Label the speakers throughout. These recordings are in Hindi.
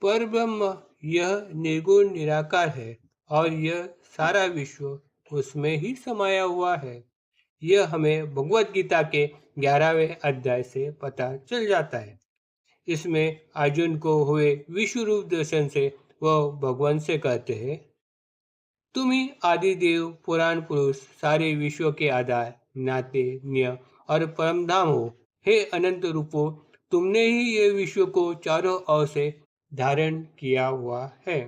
Speaker 1: पर ब्रह्म यह निर्गुण निराकार है और यह सारा विश्व उसमें ही समाया हुआ है। यह हमें भगवत गीता के 11वें अध्याय से पता चल जाता है। इसमें अर्जुन को हुए विश्व रूप दर्शन से वह भगवान से कहते हैं, तुम ही आदि देव पुराण पुरुष सारे विश्व के आधार नाते निय और परम धाम हो। हे अनंत रूपो, तुमने ही ये विश्व को चारों ओर से धारण किया हुआ है।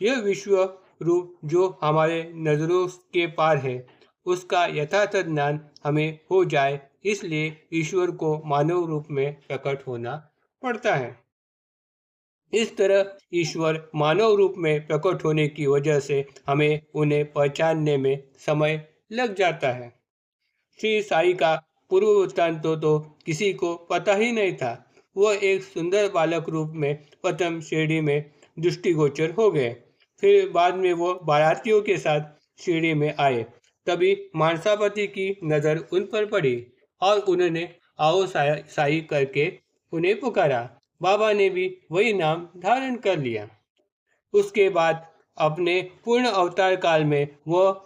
Speaker 1: यह विश्व रूप जो हमारे नजरों के पार है, उसका यथार्थ ज्ञान हमें हो जाए, इसलिए ईश्वर को मानव रूप में प्रकट होना पड़ता है। इस तरह ईश्वर मानव रूप में प्रकट होने की वजह से हमें उन्हें पहचानने में समय लग जाता है। श्री साई का पूर्व वृत्तांत तो किसी को पता ही नहीं था। वह एक सुंदर बालक रूप में प्रथम शिरडी में दृष्टिगोचर हो गए। फिर बाद में वो बारातियों के साथ शिरडी में आए। तभी मानसापति की नज़र उन पर पड़ी और उन्होंने आओ साई करके उन्हें पुकारा। बाबा ने भी वही नाम धारण कर लिया। उसके बाद अपने पूर्ण अवतार काल में वह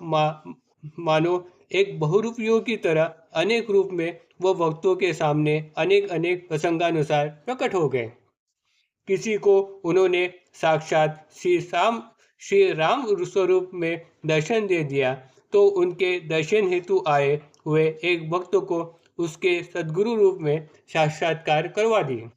Speaker 1: मानो एक बहुरूपियों की तरह अनेक रूप में वह भक्तों के सामने अनेक अनेक प्रसंगानुसार प्रकट हो गए। किसी को उन्होंने साक्षात श्री राम स्वरूप में दर्शन दे दिया, तो उनके दर्शन हेतु आए हुए एक भक्त को उसके सद्गुरु रूप में साक्षात्कार करवा दिए।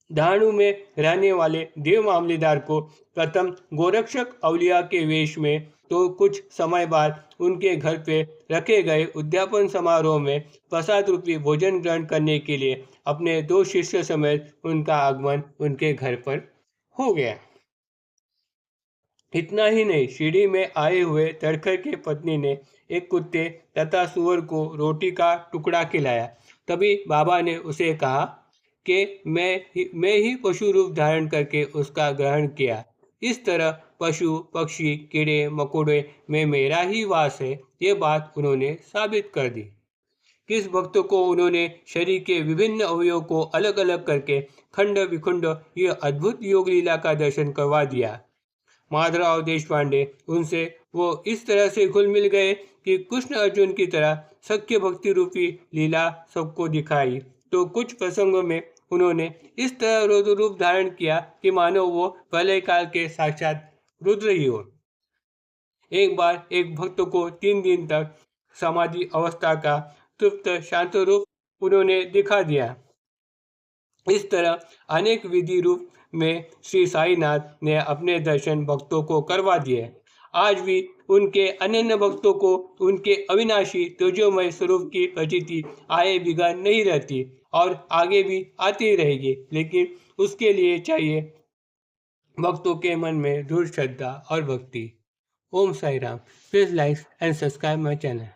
Speaker 1: धाणु में रहने वाले देव मामलेदार को प्रथम गोरक्षक अवलिया के वेश में, तो कुछ समय बाद उनके घर पे रखे गए उद्यापन समारोह में प्रसाद रूपी भोजन ग्रहण करने के लिए अपने 2 शिष्य समेत उनका आगमन उनके घर पर हो गया। इतना ही नहीं, शिरडी में आए हुए तड़खर की पत्नी ने एक कुत्ते तथा सुअर को रोटी का टुकड़ा खिलाया। तभी बाबा ने उसे कहा कि मैं ही पशु रूप धारण करके उसका ग्रहण किया। इस तरह पशु पक्षी कीड़े मकोड़े में मेरा ही वास है, ये बात उन्होंने साबित कर दी। किस भक्त को उन्होंने शरीर के विभिन्न अवयवों को अलग अलग करके खंड विखंड यह अद्भुत योग लीला का दर्शन करवा दिया। माधवराव देशपांडे उनसे वो इस तरह से घुल मिल गए कि कृष्ण अर्जुन की तरह सख्य भक्ति रूपी लीला सबको दिखाई। तो कुछ प्रसंगों में उन्होंने इस तरह रुद्र रूप धारण किया कि मानो वो पहले काल के साक्षात रुद्र ही हो। एक बार एक भक्त को 3 दिन तक समाधि अवस्था का तृप्त शांत रूप उन्होंने दिखा दिया। इस तरह अनेक विधि रूप में श्री साईनाथ ने अपने दर्शन भक्तों को करवा दिए। आज भी उनके अनन्य भक्तों को उनके अविनाशी तेजोमय स्वरूप की प्रतीति आए बिगाड़ नहीं रहती और आगे भी आती रहेगी, लेकिन उसके लिए चाहिए भक्तों के मन में दृढ़ श्रद्धा और भक्ति। Om Sai Ram. Please like and subscribe my channel.